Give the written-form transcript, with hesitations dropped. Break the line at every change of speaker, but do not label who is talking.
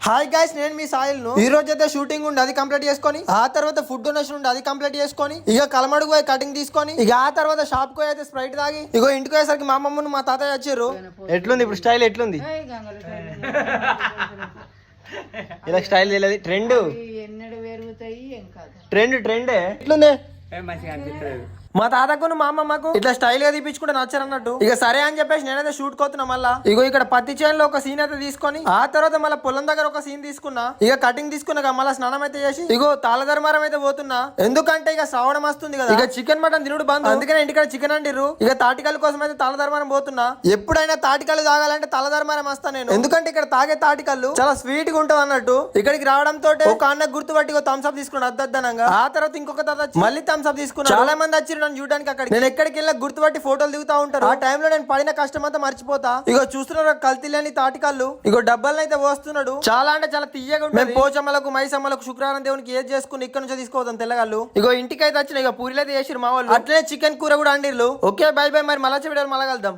Hi guys, నేను మీ soil ను. ఈ రోజు అయితే షూటింగ్ ఉండి అది కంప్లీట్ చేసుకొని, ఆ తర్వాత ఫుడ్ డొనేషన్ ఉండి అది కంప్లీట్ చేసుకొని, ఇక కలమడుగు పోయి కటింగ్ తీసుకొని, ఇక ఆ తర్వాత షాప్ కు అయితే స్ప్రైట్ తాగి, ఇగో ఇంటికి పోయేసరికి మా అమ్మమ్మను మా తాతయ్య వచ్చారు. ఎట్లుంది ఇప్పుడు స్టైల్? ఎట్లుంది ఇలా స్టైల్ తెలియదు. ట్రెండ్ ట్రెండ్ ఎట్లుంది? మా తాతకు మా అమ్మమ్మకు ఇట్లా స్టైల్ గా తీపించుకుంటే నచ్చారు అన్నట్టు. ఇక సరే అని చెప్పేసి నేనైతే షూట్ కోతున్నా. మళ్ళా ఇగో ఇక్కడ పత్తి చేనులో ఒక సీన్ అయితే తీసుకొని, ఆ తర్వాత మళ్ళీ పొలం దగ్గర ఒక సీన్ తీసుకున్నా. ఇక కటింగ్ తీసుకున్నా, మళ్ళీ స్నానం అయితే చేసి ఇగో తాళధర్మారం అయితే పోతున్నా. ఎందుకంటే ఇక శ్రావణం వస్తుంది కదా, ఇక చికెన్ మటన్ తినుడు బంద్. అందుకనే ఇంటికాడ చికెన్ అండిర్రు. ఇక తాటికల కోసం అయితే తాళధర్మారం పోతున్నా. ఎప్పుడైనా తాటికలు తాగాలంటే తాళధర్మారం వస్తా నేను, ఎందుకంటే ఇక్కడ తాగే తాటికల్లు చాలా స్వీట్ గా ఉంటది అన్నట్టు. ఇక్కడికి రావడంతో ఒక అన్న గుర్తుపట్టి థమ్స్ అప్ తీసుకున్నాడు అద్దద్దనంగా. ఆ తర్వాత ఇంకొక తాత మళ్ళీ థమ్స్ అప్ తీసుకున్నా. చాలా మంది వచ్చి నన్ను చూడడానికి అక్కడికి. నేను ఎక్కడికి వెళ్ళినా గుర్తుపట్టి ఫోటోలు దిగుతా ఉంటారు. ఆ టైంలో నేను పడిన కష్టం అంతా మర్చిపోతా. ఇగో చూస్తున్నారు కల్తీలేని తాటికల్లు. ఇగో డబ్బాలను అయితే పోస్తున్నాడు. చాలా అంటే చాలా తీయగా ఉంటుంది. పోచమ్మలకు మైసమ్మలకు శుక్రవారం దేవునికి ఏది చేసుకుని ఇక్కడ నుంచి తీసుకోవద్దాం తెల్లగాళ్ళు. ఇగో ఇంటికి అయితే వచ్చిన ఇక పూరీలు అయితే చేసిరు మా వాళ్ళు. అట్లనే చికెన్ కూర కూడా అండిర్లు. ఓకే బై బై, మరి మళ్ళీ వీడియోలు మళ్ళీ కలుద్దాం.